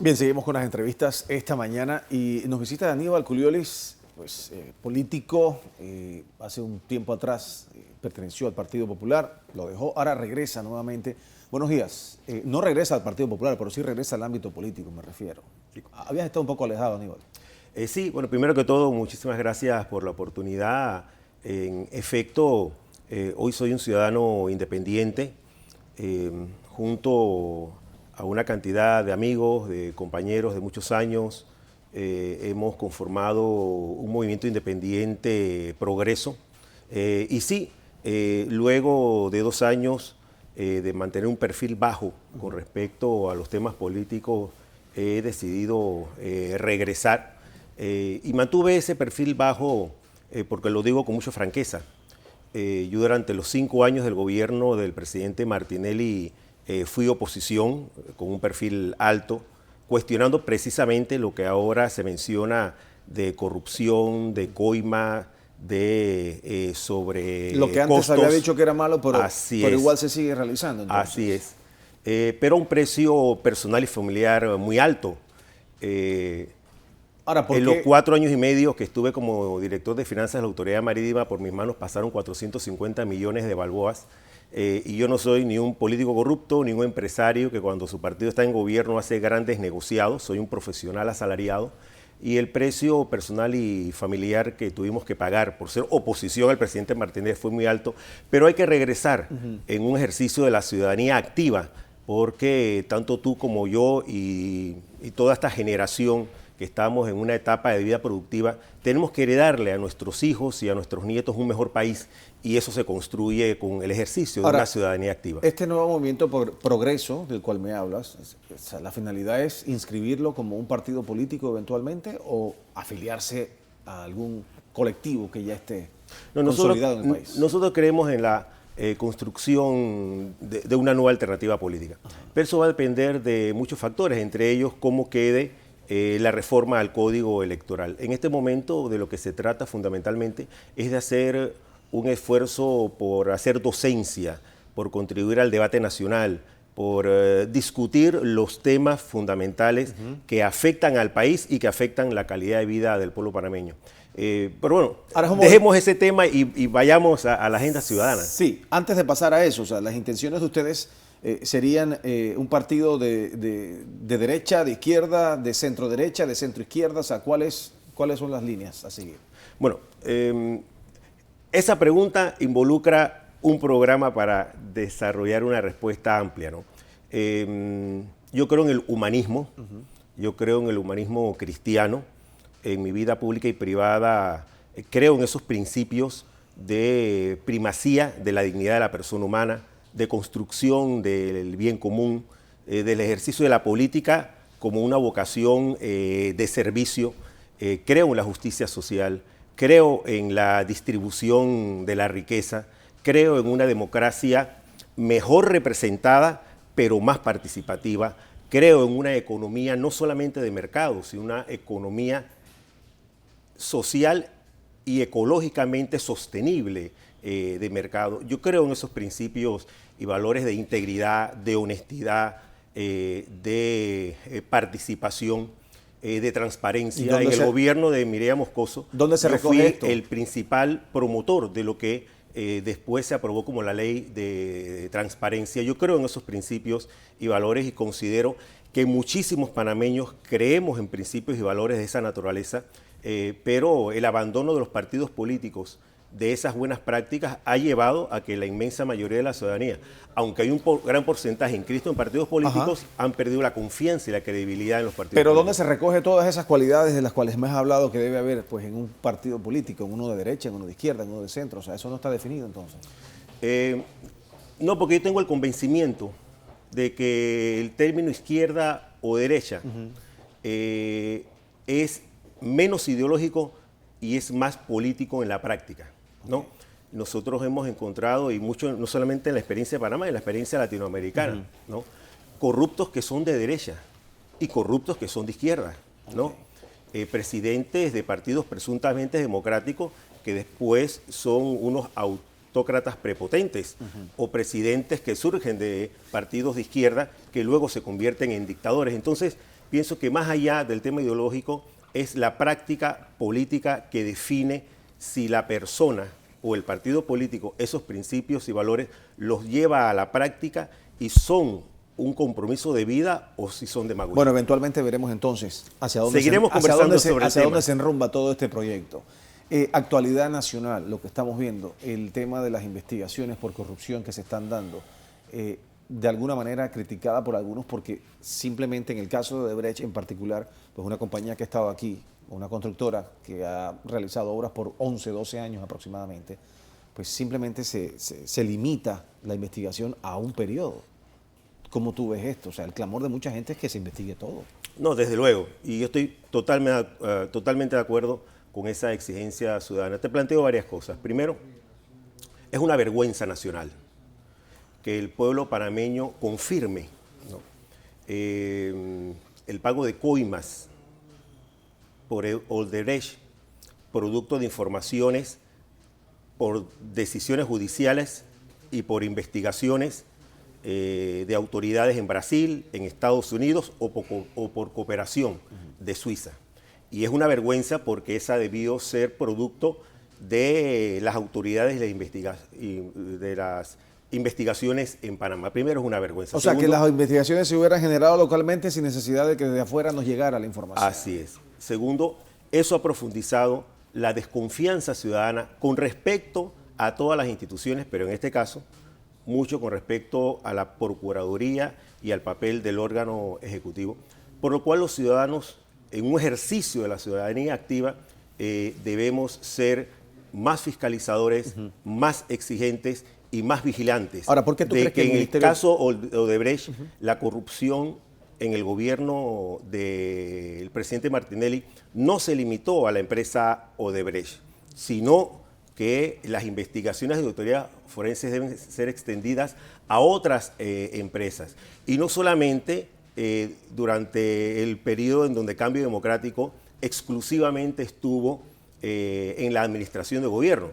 Bien, seguimos con las entrevistas esta mañana y nos visita Aníbal Culiolis, pues político, hace un tiempo atrás perteneció al Partido Popular, lo dejó, ahora regresa nuevamente. Buenos días, no regresa al Partido Popular, pero sí regresa al ámbito político, me refiero. Habías estado un poco alejado, Aníbal. Sí, bueno, primero que todo, muchísimas gracias por la oportunidad. En efecto, hoy soy un ciudadano independiente, junto a una cantidad de amigos, de compañeros de muchos años. Hemos conformado un movimiento independiente Progreso. Y sí, luego de 2 años de mantener un perfil bajo con respecto a los temas políticos, he decidido regresar. Y mantuve ese perfil bajo porque lo digo con mucha franqueza. Yo durante los 5 años del gobierno del presidente Martinelli fui oposición con un perfil alto, cuestionando precisamente lo que ahora se menciona de corrupción, de coima, de sobre lo que antes costos. había dicho que era malo, pero igual se sigue realizando. Entonces. Así es. Pero a un precio personal y familiar muy alto. Ahora, en los 4 años y medio que estuve como director de finanzas de la Autoridad Marítima, por mis manos pasaron 450 millones de balboas. Y yo no soy ni un político corrupto, ni un empresario que cuando su partido está en gobierno hace grandes negociados. Soy un profesional asalariado. Y el precio personal y familiar que tuvimos que pagar por ser oposición al presidente Martínez fue muy alto. Pero hay que regresar en un ejercicio de la ciudadanía activa, porque tanto tú como yo y toda esta generación que estamos en una etapa de vida productiva, tenemos que heredarle a nuestros hijos y a nuestros nietos un mejor país, y eso se construye con el ejercicio de una ciudadanía activa. Este nuevo movimiento por Progreso, del cual me hablas, ¿la finalidad es inscribirlo como un partido político eventualmente o afiliarse a algún colectivo que ya esté consolidado en el país? Nosotros creemos en la construcción de una nueva alternativa política. Pero eso va a depender de muchos factores, entre ellos cómo quede la reforma al Código Electoral. En este momento de lo que se trata fundamentalmente es de hacer un esfuerzo por hacer docencia, por contribuir al debate nacional, por discutir los temas fundamentales que afectan al país y que afectan la calidad de vida del pueblo panameño. Pero bueno, dejemos ese tema y vayamos a la agenda ciudadana. Sí, antes de pasar a eso, o sea, las intenciones de ustedes serían un partido de derecha, de izquierda, de centro derecha, de centro izquierda, o sea, ¿cuáles son las líneas a seguir? Bueno, esa pregunta involucra un programa para desarrollar una respuesta amplia, ¿no? Yo creo en el humanismo, yo creo en el humanismo cristiano. En mi vida pública y privada creo en esos principios de primacía de la dignidad de la persona humana, de construcción del bien común, del ejercicio de la política como una vocación de servicio. Creo en la justicia social, creo en la distribución de la riqueza, creo en una democracia mejor representada, pero más participativa. Creo en una economía no solamente de mercado, sino una economía social y ecológicamente sostenible de mercado. Yo creo en esos principios y valores de integridad, de honestidad, de participación, de transparencia. En el gobierno de Mireya Moscoso, ¿dónde se recoge esto? El principal promotor de lo que después se aprobó como la ley de transparencia. Yo creo en esos principios y valores y considero que muchísimos panameños creemos en principios y valores de esa naturaleza, pero el abandono de los partidos políticos de esas buenas prácticas ha llevado a que la inmensa mayoría de la ciudadanía, aunque hay un gran porcentaje inscrito en partidos políticos, han perdido la confianza y la credibilidad en los partidos políticos. ¿Dónde se recoge todas esas cualidades de las cuales me has hablado que debe haber pues, en un partido político, en uno de derecha, en uno de izquierda, en uno de centro? O sea, eso no está definido entonces. No, porque yo tengo el convencimiento de que el término izquierda o derecha es menos ideológico y es más político en la práctica, ¿no? Nosotros hemos encontrado, y mucho, no solamente en la experiencia de Panamá, en la experiencia latinoamericana, ¿no? Corruptos que son de derecha y corruptos que son de izquierda, ¿no? Presidentes de partidos presuntamente democráticos que después son unos autócratas prepotentes, o presidentes que surgen de partidos de izquierda que luego se convierten en dictadores. Entonces, pienso que más allá del tema ideológico es la práctica política que define si la persona o el partido político esos principios y valores los lleva a la práctica y son un compromiso de vida o si son demagogia. Bueno, eventualmente veremos entonces hacia dónde Seguiremos conversando sobre el tema. dónde se enrumba todo este proyecto. Actualidad nacional, lo que estamos viendo, el tema de las investigaciones por corrupción que se están dando, de alguna manera criticada por algunos porque simplemente en el caso de Odebrecht en particular, pues una compañía que ha estado aquí, una constructora que ha realizado obras por 11, 12 años aproximadamente, pues simplemente se limita la investigación a un periodo. ¿Cómo tú ves esto? O sea, el clamor de mucha gente es que se investigue todo. No, desde luego, y yo estoy totalmente de acuerdo con esa exigencia ciudadana. Te planteo varias cosas. Primero, es una vergüenza nacional que el pueblo panameño confirme, ¿no?, el pago de coimas por Odebrecht, producto de informaciones, por decisiones judiciales y por investigaciones de autoridades en Brasil, en Estados Unidos o por cooperación de Suiza. Y es una vergüenza porque esa debió ser producto de las autoridades de las investigaciones en Panamá. Primero, es una vergüenza. O sea, que las investigaciones se hubieran generado localmente sin necesidad de que desde afuera nos llegara la información. Así es. Segundo, eso ha profundizado la desconfianza ciudadana con respecto a todas las instituciones, pero en este caso, mucho con respecto a la Procuraduría y al papel del órgano ejecutivo, por lo cual los ciudadanos, en un ejercicio de la ciudadanía activa, debemos ser más fiscalizadores, más exigentes y más vigilantes. Ahora, ¿por qué tú crees que en el caso de Odebrecht, la corrupción en el gobierno del presidente Martinelli no se limitó a la empresa Odebrecht, sino que las investigaciones de autoridades forenses deben ser extendidas a otras empresas. Y no solamente durante el periodo en donde Cambio Democrático exclusivamente estuvo en la administración de gobierno.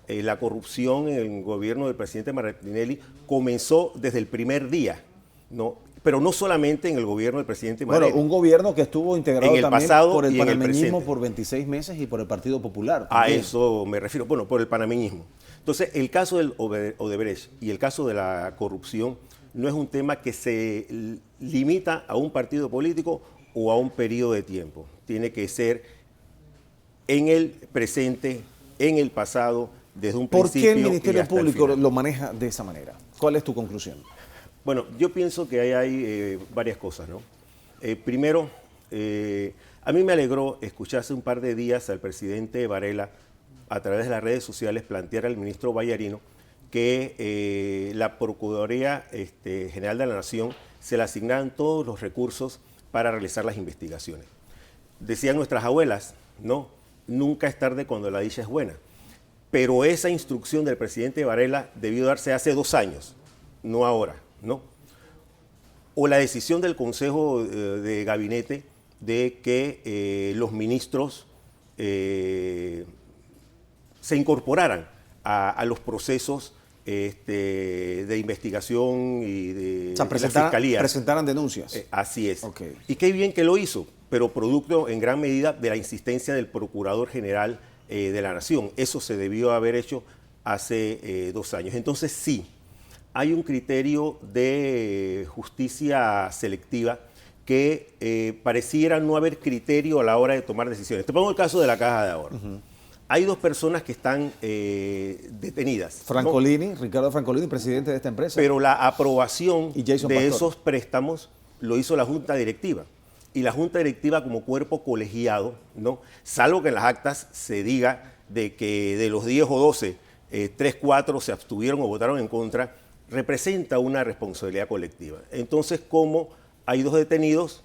La corrupción en el gobierno del presidente Martinelli comenzó desde el primer día, ¿no? Pero no solamente en el gobierno del presidente Martinelli. Bueno, un gobierno que estuvo integrado en el también pasado por el y en el panameñismo presente. por 26 meses y por el Partido Popular. A también. eso me refiero, bueno, por el panameñismo. Entonces, el caso del Odebrecht y el caso de la corrupción no es un tema que se limita a un partido político o a un periodo de tiempo. Tiene que ser en el presente, en el pasado, desde un ¿Por principio. qué el Ministerio y hasta el Público final. lo maneja de esa manera? ¿Cuál es tu conclusión? Bueno, yo pienso que hay varias cosas, ¿no? Primero, a mí me alegró escuchar hace un par de días al presidente Varela a través de las redes sociales plantear al ministro Vallarino que la Procuraduría General de la Nación se le asignaran todos los recursos para realizar las investigaciones. Decían nuestras abuelas, no, nunca es tarde cuando la dicha es buena. Pero esa instrucción del presidente Varela debió darse hace 2 años, no ahora, ¿no? O la decisión del Consejo de Gabinete de que los ministros se incorporaran a los procesos de investigación y de, O sea, la Fiscalía. presentaran denuncias. Así es. Okay. Y qué bien que lo hizo, pero producto en gran medida de la insistencia del Procurador General de la Nación. Eso se debió haber hecho hace 2 años. Entonces sí, hay un criterio de justicia selectiva que pareciera no haber criterio a la hora de tomar decisiones. Te pongo el caso de la Caja de Ahorro. Hay 2 personas que están detenidas. Francolini, ¿no? Ricardo Francolini, presidente de esta empresa. Pero la aprobación de esos préstamos lo hizo la Junta Directiva. Y la Junta Directiva como cuerpo colegiado, ¿no? Salvo que en las actas se diga de que de los 10 o 12, 3, 4 se abstuvieron o votaron en contra, representa una responsabilidad colectiva. Entonces, como hay 2 detenidos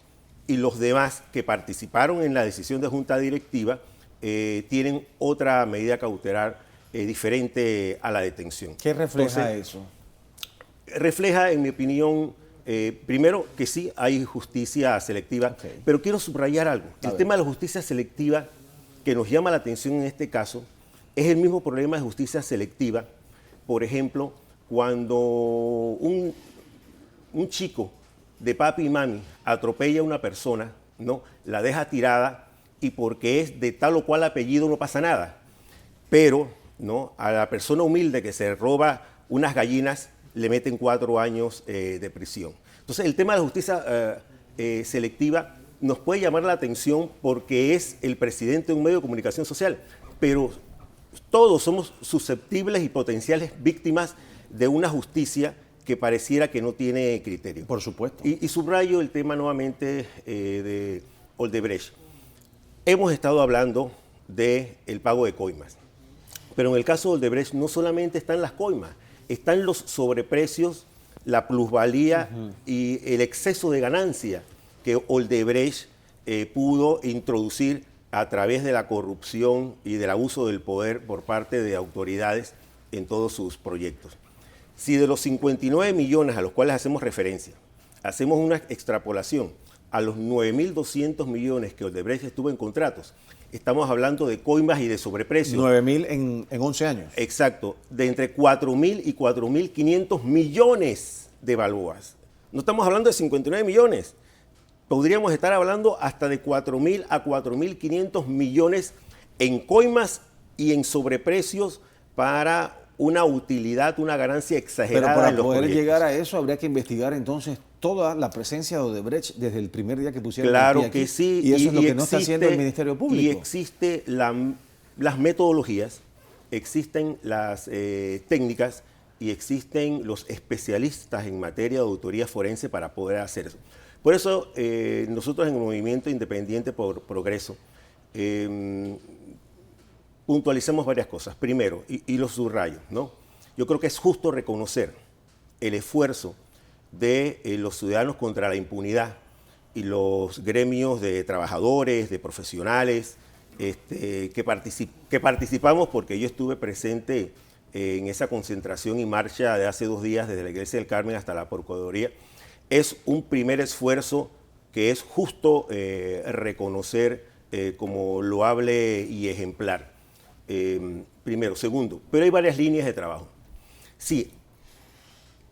y los demás que participaron en la decisión de Junta Directiva tienen otra medida cautelar diferente a la detención. ¿Qué refleja eso? Refleja, en mi opinión, primero que sí hay justicia selectiva, Okay. pero quiero subrayar algo. El tema de la justicia selectiva que nos llama la atención en este caso es el mismo problema de justicia selectiva, por ejemplo, cuando un chico de papi y mami atropella a una persona, ¿no? La deja tirada y porque es de tal o cual apellido no pasa nada. Pero, ¿no?, a la persona humilde que se roba unas gallinas le meten 4 años de prisión. Entonces, el tema de la justicia selectiva nos puede llamar la atención porque es el presidente de un medio de comunicación social, pero todos somos susceptibles y potenciales víctimas de una justicia que pareciera que no tiene criterio. Por supuesto. Y subrayo el tema nuevamente de Odebrecht. Hemos estado hablando del pago de coimas, pero en el caso de Odebrecht no solamente están las coimas, están los sobreprecios, la plusvalía y el exceso de ganancia que Odebrecht pudo introducir a través de la corrupción y del abuso del poder por parte de autoridades en todos sus proyectos. Si de los 59 millones a los cuales hacemos referencia, hacemos una extrapolación a los 9.200 millones que Odebrecht estuvo en contratos, estamos hablando de coimas y de sobreprecios. 9.000 en 11 años. Exacto, de entre 4.000 y 4.500 millones de balboas. No estamos hablando de 59 millones. Podríamos estar hablando hasta de 4.000 a 4.500 millones en coimas y en sobreprecios para una utilidad, una ganancia exagerada. Pero para en los poder proyectos. llegar a eso habría que investigar entonces toda la presencia de Odebrecht desde el primer día que pusieron Claro el pie que aquí. sí. Y eso es lo que no está haciendo el Ministerio Público. Y existe las metodologías, existen las técnicas y existen los especialistas en materia de auditoría forense para poder hacer eso. Por eso nosotros en el Movimiento Independiente por Progreso puntualizamos varias cosas. Primero, y los subrayo, ¿no? Yo creo que es justo reconocer el esfuerzo de los ciudadanos contra la impunidad y los gremios de trabajadores, de profesionales, que participamos, porque yo estuve presente en esa concentración y marcha de hace 2 días desde la Iglesia del Carmen hasta la Procuraduría. Es un primer esfuerzo que es justo reconocer como loable y ejemplar. Primero. Segundo, pero hay varias líneas de trabajo. Sí,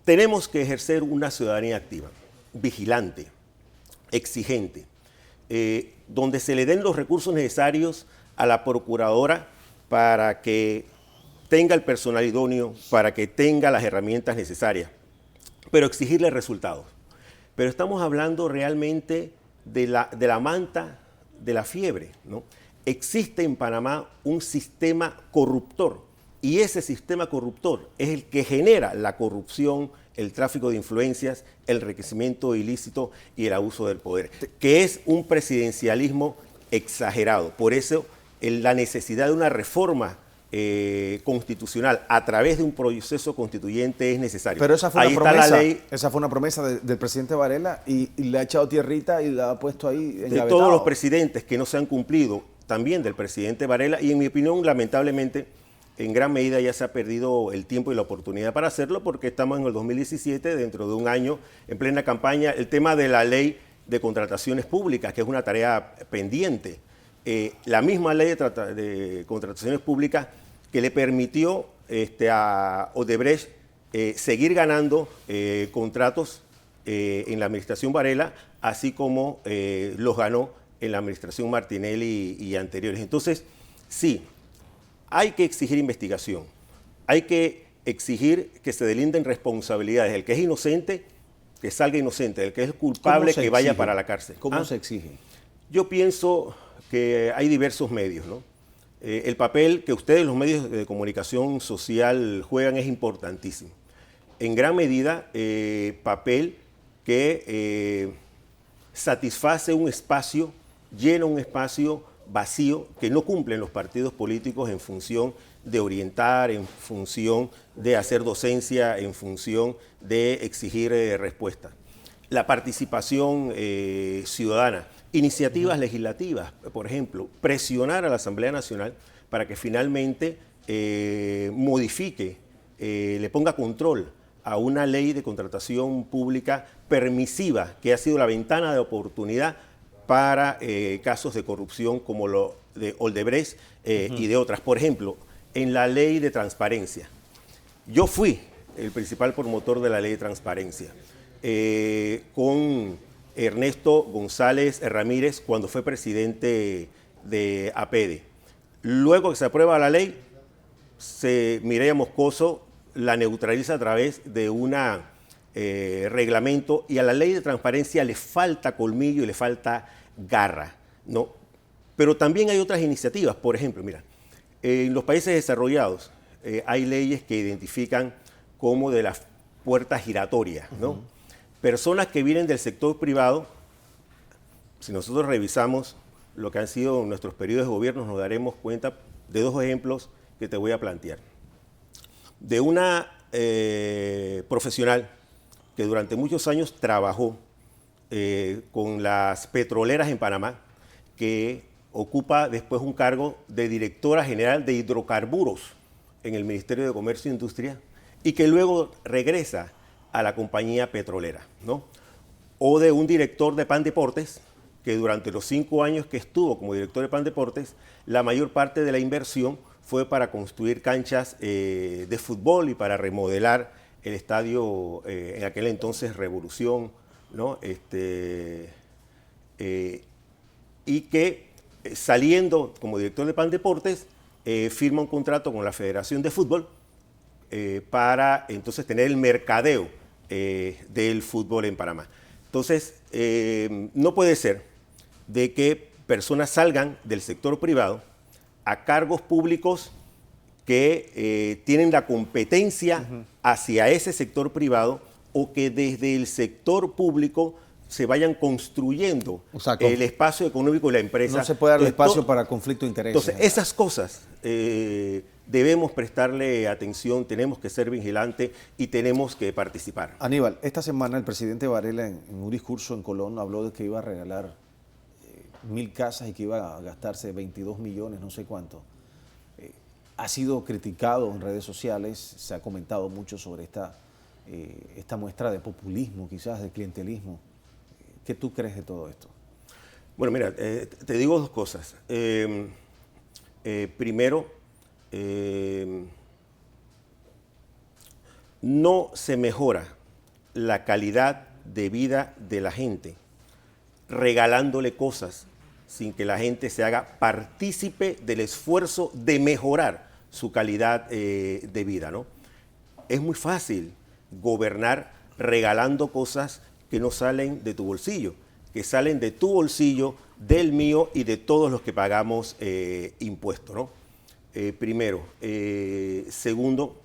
tenemos que ejercer una ciudadanía activa, vigilante, exigente, donde se le den los recursos necesarios a la procuradora para que tenga el personal idóneo, para que tenga las herramientas necesarias, pero exigirle resultados. Pero estamos hablando realmente de la manta de la fiebre, ¿no? Existe en Panamá un sistema corruptor y ese sistema corruptor es el que genera la corrupción, el tráfico de influencias, el enriquecimiento ilícito y el abuso del poder, que es un presidencialismo exagerado. Por eso la necesidad de una reforma constitucional a través de un proceso constituyente es necesario. Pero esa fue Ahí una está promesa, la ley. esa fue una promesa del presidente Varela y le ha echado tierrita y la ha puesto ahí De engavetado. todos los presidentes que no se han cumplido, también del presidente Varela, y en mi opinión, lamentablemente, en gran medida ya se ha perdido el tiempo y la oportunidad para hacerlo, porque estamos en el 2017, dentro de un año, en plena campaña, el tema de la ley de contrataciones públicas, que es una tarea pendiente. La misma ley de contrataciones públicas que le permitió a Odebrecht seguir ganando contratos en la administración Varela, así como los ganó en la administración Martinelli y anteriores. Entonces, sí, hay que exigir investigación, hay que exigir que se delinden responsabilidades. El que es inocente, que salga inocente, el que es culpable, que vaya para la cárcel. ¿Cómo se exige? Yo pienso que hay diversos medios, ¿no? El papel que ustedes, los medios de comunicación social, juegan es importantísimo. En gran medida, papel que satisface un espacio, llena un espacio vacío que no cumplen los partidos políticos en función de orientar, en función de hacer docencia, en función de exigir respuestas. La participación ciudadana, iniciativas legislativas, por ejemplo, presionar a la Asamblea Nacional para que finalmente modifique, le ponga control a una ley de contratación pública permisiva, que ha sido la ventana de oportunidad para casos de corrupción como lo de Odebrecht y de otras. Por ejemplo, en la ley de transparencia. Yo fui el principal promotor de la ley de transparencia. con Ernesto González Ramírez cuando fue presidente de APEDE. Luego que se aprueba la ley, Mireya Moscoso la neutraliza a través de un reglamento, y a la ley de transparencia le falta colmillo y le falta garra, ¿no? Pero también hay otras iniciativas. Por ejemplo, mira, en los países desarrollados hay leyes que identifican como de las puertas giratorias, ¿no? Personas que vienen del sector privado, si nosotros revisamos lo que han sido nuestros periodos de gobierno, nos daremos cuenta de dos ejemplos que te voy a plantear. De una profesional que durante muchos años trabajó con las petroleras en Panamá, que ocupa después un cargo de directora general de hidrocarburos en el Ministerio de Comercio e Industria, y que luego regresa a la compañía petrolera, ¿no? O de un director de Pandeportes, que durante los 5 años que estuvo como director de Pandeportes, la mayor parte de la inversión fue para construir canchas de fútbol y para remodelar el estadio, en aquel entonces Revolución, ¿no? Y que saliendo como director de Pandeportes, firma un contrato con la Federación de Fútbol para entonces tener el mercadeo del fútbol en Panamá. Entonces, no puede ser de que personas salgan del sector privado a cargos públicos que tienen la competencia hacia ese sector privado, o que desde el sector público se vayan construyendo el espacio económico de la empresa. No se puede dar espacio para conflicto de intereses. Entonces, esas cosas debemos prestarle atención, tenemos que ser vigilantes y tenemos que participar. Aníbal, esta semana el presidente Varela en un discurso en Colón habló de que iba a regalar 1000 casas y que iba a gastarse 22 millones, no sé cuánto. Ha sido criticado en redes sociales, se ha comentado mucho sobre esta muestra de populismo, quizás de clientelismo. ¿Qué tú crees de todo esto? Bueno, mira, te digo dos cosas. Primero, no se mejora la calidad de vida de la gente regalándole cosas sin que la gente se haga partícipe del esfuerzo de mejorar su calidad de vida, ¿no? Es muy fácil gobernar regalando cosas que no salen de tu bolsillo, que salen de tu bolsillo, del mío y de todos los que pagamos impuestos, ¿no? Primero. Segundo,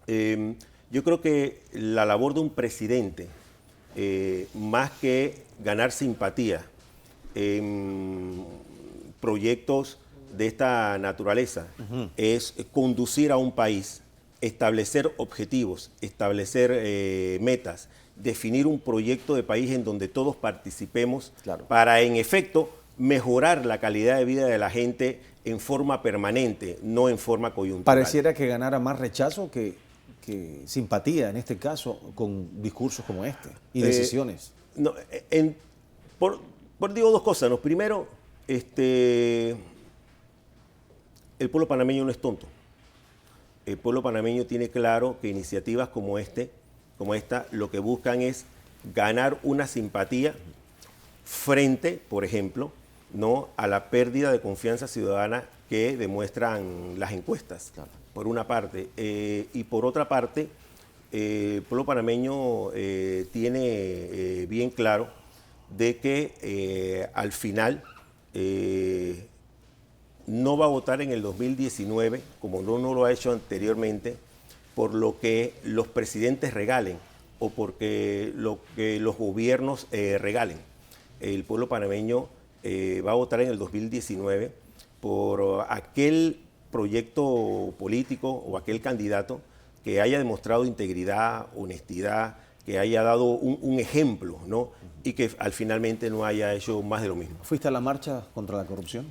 yo creo que la labor de un presidente, más que ganar simpatía en proyectos de esta naturaleza, es conducir a un país, establecer objetivos, establecer metas, definir un proyecto de país en donde todos participemos, claro, para, en efecto, mejorar la calidad de vida de la gente en forma permanente, no en forma coyuntural. Pareciera que ganara más rechazo que simpatía, en este caso, con discursos como este y decisiones. No, digo dos cosas, ¿no? Primero, el pueblo panameño no es tonto. El pueblo panameño tiene claro que iniciativas como esta, lo que buscan es ganar una simpatía frente, por ejemplo, ¿no?, a la pérdida de confianza ciudadana que demuestran las encuestas, claro, por una parte. Y por otra parte, el pueblo panameño tiene bien claro de que al final no va a votar en el 2019, como no lo ha hecho anteriormente, por lo que los presidentes regalen o porque lo que los gobiernos regalen. El pueblo panameño va a votar en el 2019 por aquel proyecto político o aquel candidato que haya demostrado integridad, honestidad, que haya dado un ejemplo, ¿no? Y que finalmente no haya hecho más de lo mismo. ¿Fuiste a la marcha contra la corrupción?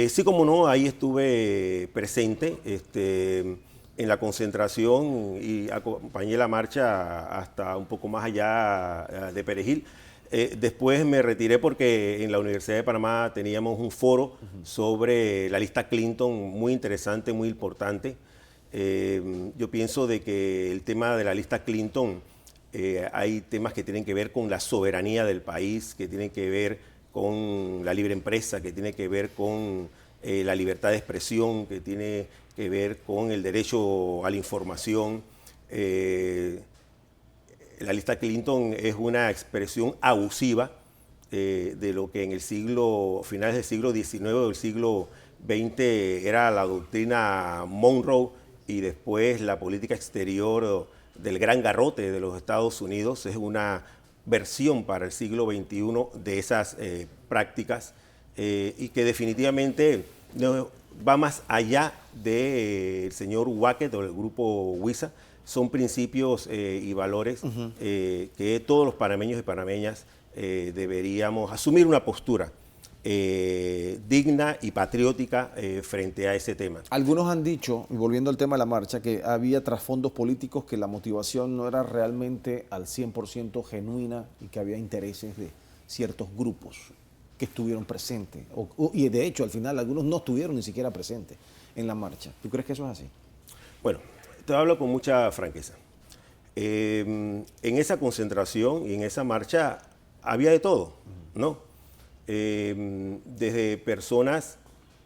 Sí, como no, ahí estuve presente en la concentración y acompañé la marcha hasta un poco más allá de Perejil. Después me retiré porque en la Universidad de Panamá teníamos un foro sobre la lista Clinton muy interesante, muy importante. Yo pienso de que el tema de la lista Clinton hay temas que tienen que ver con la soberanía del país, que tienen que ver con la libre empresa, que tiene que ver con la libertad de expresión, que tiene que ver con el derecho a la información. La lista Clinton es una expresión abusiva de lo que en el finales del siglo XIX o del siglo XX era la doctrina Monroe y después la política exterior del gran garrote de los Estados Unidos. Es una versión para el siglo XXI de esas prácticas y que definitivamente no, va más allá del señor Wackett o del grupo WISA. Son principios y valores que todos los panameños y panameñas deberíamos asumir una postura digna y patriótica frente a ese tema. Algunos han dicho, y volviendo al tema de la marcha, que había trasfondos políticos, que la motivación no era realmente al 100% genuina y que había intereses de ciertos grupos que estuvieron presentes. Y de hecho, al final, algunos no estuvieron ni siquiera presentes en la marcha. ¿Tú crees que eso es así? Bueno, te hablo con mucha franqueza. En esa concentración y en esa marcha había de todo, ¿no? Desde personas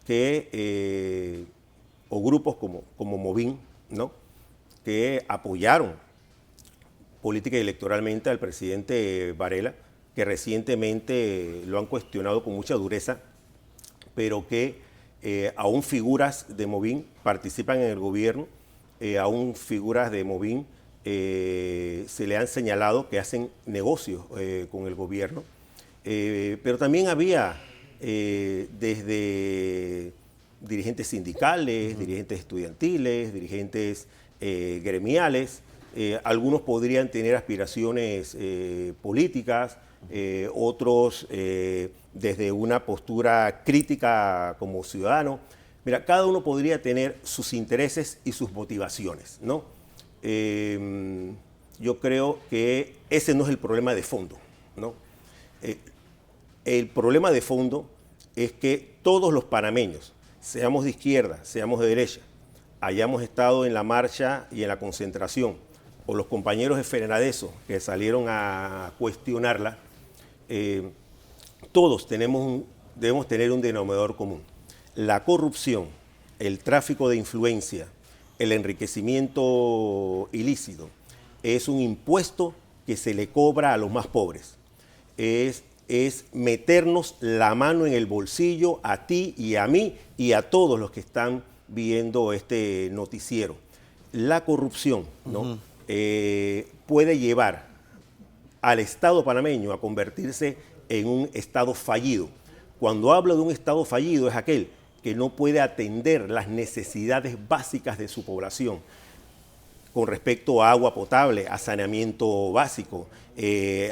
que, o grupos como Movín, ¿no? Que apoyaron política y electoralmente al presidente Varela, que recientemente lo han cuestionado con mucha dureza, pero que aún figuras de Movín participan en el gobierno, aún figuras de Movín se le han señalado que hacen negocios con el gobierno. Pero también había desde dirigentes sindicales, dirigentes estudiantiles, dirigentes gremiales. Algunos podrían tener aspiraciones políticas, otros desde una postura crítica como ciudadano. Mira, cada uno podría tener sus intereses y sus motivaciones, ¿no? Yo creo que ese no es el problema de fondo, ¿no? El problema de fondo es que todos los panameños, seamos de izquierda, seamos de derecha, hayamos estado en la marcha y en la concentración, o los compañeros de Frenadeso que salieron a cuestionarla, todos debemos tener un denominador común. La corrupción, el tráfico de influencia, el enriquecimiento ilícito, es un impuesto que se le cobra a los más pobres. Es meternos la mano en el bolsillo a ti y a mí y a todos los que están viendo este noticiero. La corrupción, ¿no? Puede llevar al Estado panameño a convertirse en un Estado fallido. Cuando hablo de un Estado fallido es aquel que no puede atender las necesidades básicas de su población con respecto a agua potable, a saneamiento básico,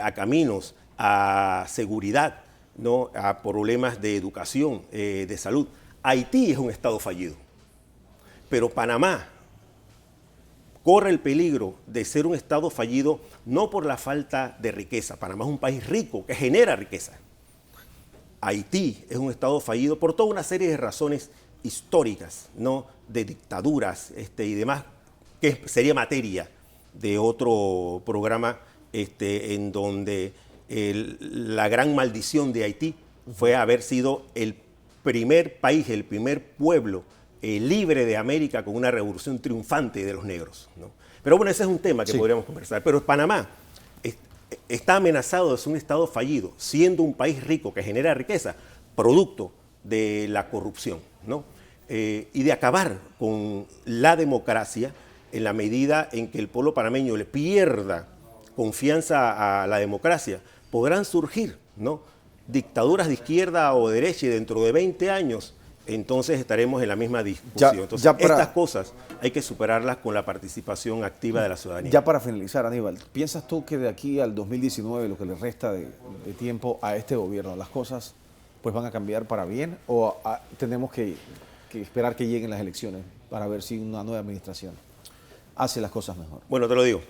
a caminos, a seguridad, ¿no? A problemas de educación, de salud. Haití es un Estado fallido, pero Panamá corre el peligro de ser un Estado fallido no por la falta de riqueza. Panamá es un país rico que genera riqueza. Haití es un Estado fallido por toda una serie de razones históricas, ¿no? De dictaduras y demás, que sería materia de otro programa en donde la gran maldición de Haití fue haber sido el primer país, el primer pueblo libre de América con una revolución triunfante de los negros, ¿no? Pero bueno, ese es un tema que podríamos conversar. Pero Panamá está amenazado de ser un Estado fallido, siendo un país rico que genera riqueza, producto de la corrupción, ¿no? Y de acabar con la democracia en la medida en que el pueblo panameño le pierda confianza a la democracia, podrán surgir, ¿no? Dictaduras de izquierda o derecha y dentro de 20 años entonces estaremos en la misma discusión. Entonces, estas cosas hay que superarlas con la participación activa de la ciudadanía. Ya para finalizar, Aníbal, ¿piensas tú que de aquí al 2019, lo que le resta de tiempo a este gobierno, las cosas pues van a cambiar para bien o tenemos que esperar que lleguen las elecciones para ver si una nueva administración hace las cosas mejor? Bueno, te lo digo.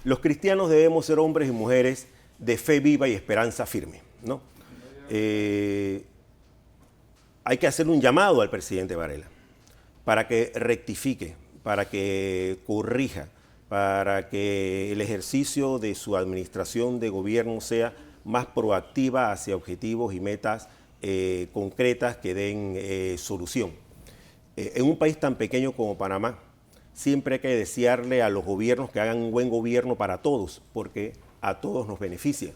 Los cristianos debemos ser hombres y mujeres de fe viva y esperanza firme, ¿no? Hay que hacer un llamado al presidente Varela para que rectifique, para que corrija, para que el ejercicio de su administración de gobierno sea más proactiva hacia objetivos y metas concretas que den solución. En un país tan pequeño como Panamá, siempre hay que desearle a los gobiernos que hagan un buen gobierno para todos, porque a todos nos beneficia.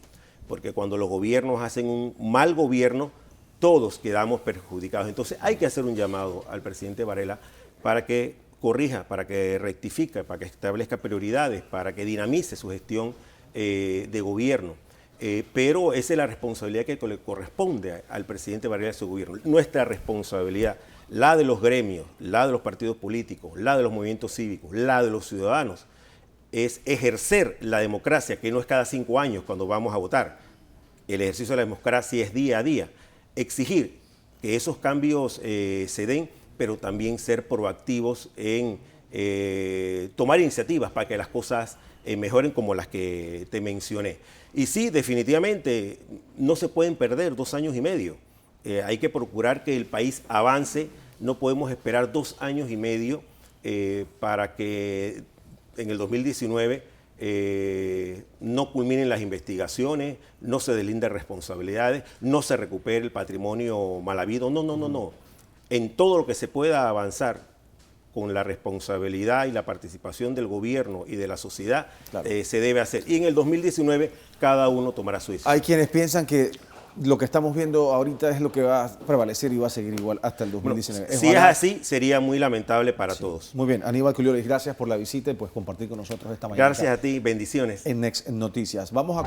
Porque cuando los gobiernos hacen un mal gobierno, todos quedamos perjudicados. Entonces hay que hacer un llamado al presidente Varela para que corrija, para que rectifique, para que establezca prioridades, para que dinamice su gestión de gobierno. Pero esa es la responsabilidad que le corresponde al presidente Varela y su gobierno. Nuestra responsabilidad, la de los gremios, la de los partidos políticos, la de los movimientos cívicos, la de los ciudadanos, es ejercer la democracia, que no es cada 5 años cuando vamos a votar. El ejercicio de la democracia es día a día. Exigir que esos cambios se den, pero también ser proactivos en tomar iniciativas para que las cosas mejoren, como las que te mencioné. Y sí, definitivamente no se pueden perder 2 años y medio. Hay que procurar que el país avance. No podemos esperar 2 años y medio para que en el 2019 no culminen las investigaciones, no se deslinden responsabilidades, no se recupere el patrimonio mal habido. No. En todo lo que se pueda avanzar con la responsabilidad y la participación del gobierno y de la sociedad, claro, se debe hacer. Y en el 2019 cada uno tomará su decisión. Hay quienes piensan que lo que estamos viendo ahorita es lo que va a prevalecer y va a seguir igual hasta el 2019. Bueno, si es así, sería muy lamentable para todos. Muy bien, Aníbal Culioles, gracias por la visita y pues compartir con nosotros esta mañana. Gracias a ti, bendiciones. En Next Noticias. Vamos a